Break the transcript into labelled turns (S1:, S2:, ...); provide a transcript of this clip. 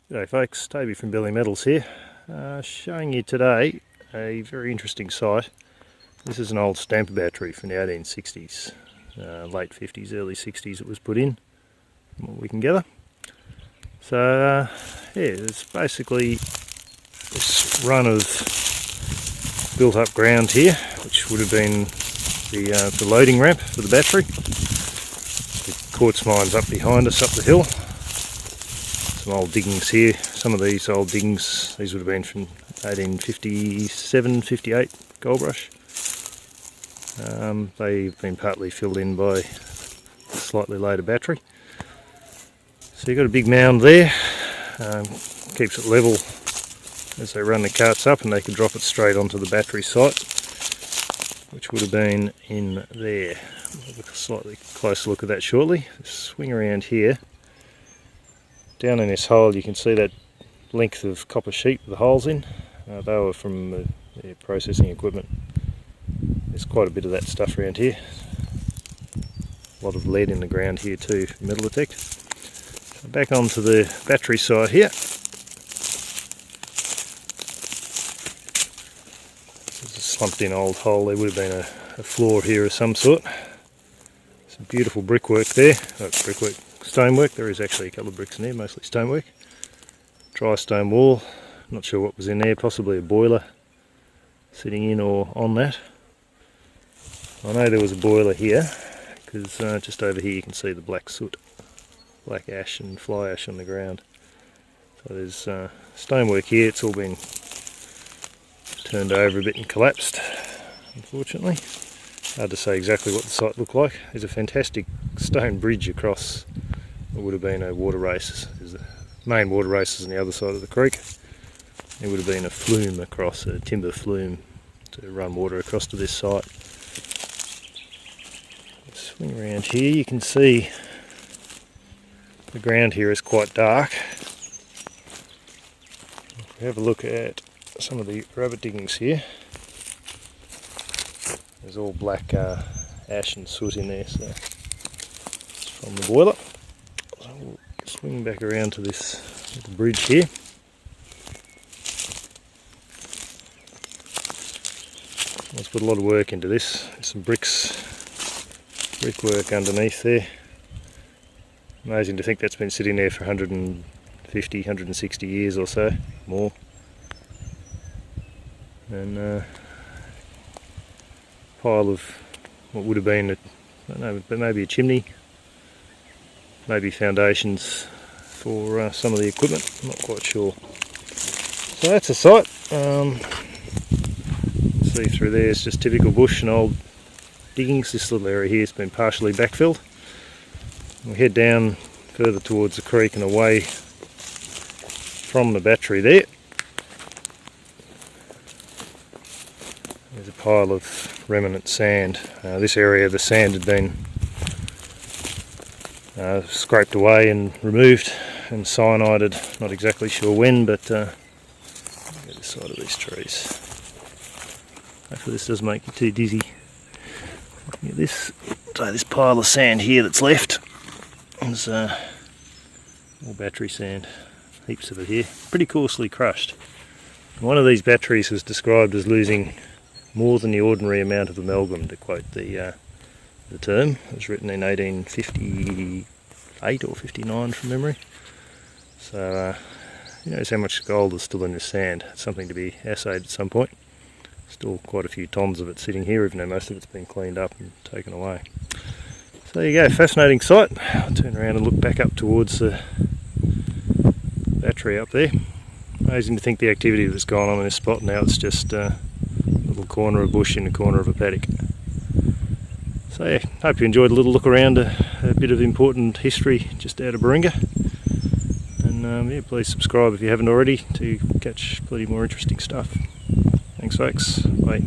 S1: G'day folks, Toby from Billy Metals here, showing you today a very interesting site. This is an old stamper battery from the 1860s, late 50s, early 60s it was put in, from what we can gather. So yeah, it's basically this run of built up ground here, which would have been the loading ramp for the battery. The quartz mine's up behind us, up the hill. Some old diggings here. Some of these old diggings, these would have been from 1857, 58 gold rush. They've been partly filled in by a slightly later battery. So you've got a big mound there, keeps it level as they run the carts up, and they can drop it straight onto the battery site, which would have been in there. We'll have a slightly closer look at that shortly. Swing around here. Down in this hole you can see that length of copper sheet with the holes in. They were from the processing equipment. There's quite a bit of that stuff around here. A lot of lead in the ground here too, metal detect. So back onto the battery side here. There's a slumped in old hole. There would have been a floor here of some sort. Some beautiful brickwork there. Brickwork. Stonework. There is actually a couple of bricks in there, mostly stonework. Dry stone wall. Not sure what was in there, possibly a boiler sitting in or on that. I know there was a boiler here, because just over here you can see the black soot, black ash and fly ash on the ground. So there's stonework here. It's all been turned over a bit and collapsed, unfortunately. Hard to say exactly what the site looked like. There's a fantastic stone bridge across what would have been a water race. There's the main water race is on the other side of the creek. There would have been a flume across, a timber flume, to run water across to this site. Swing around here, you can see the ground here is quite dark. If we have a look at some of the rabbit diggings here, there's all black ash and soot in there, so it's from the boiler. So we'll swing back around to this little bridge here. Let's put a lot of work into this. There's some brickwork underneath there. Amazing to think that's been sitting there for 150, 160 years or so, more. And pile of what would have been, I don't know, but maybe a chimney, maybe foundations for some of the equipment, I'm not quite sure. So that's a site. See through there, it's just typical bush and old diggings. This little area here has been partially backfilled. We head down further towards the creek and away from the battery there. There's a pile of remnant sand. This area, the sand had been scraped away and removed and cyanided, not exactly sure when, but get this side of these trees. Hopefully this doesn't make you too dizzy. Looking at this, so this pile of sand here that's left is all battery sand, heaps of it here, pretty coarsely crushed. One of these batteries was described as losing more than the ordinary amount of amalgam, to quote the term. It was written in 1858 or 59 from memory. So who knows how much gold is still in this sand. It's something to be assayed at some point. Still quite a few tonnes of it sitting here, even though most of it's been cleaned up and taken away. So there you go, fascinating site. I'll turn around and look back up towards the battery up there. Amazing to think the activity that's gone on in this spot. Now it's just a little corner of bush in the corner of a paddock. So yeah, hope you enjoyed a little look around a bit of important history just out of Berringa. And yeah, please subscribe if you haven't already to catch plenty more interesting stuff. Thanks folks, bye.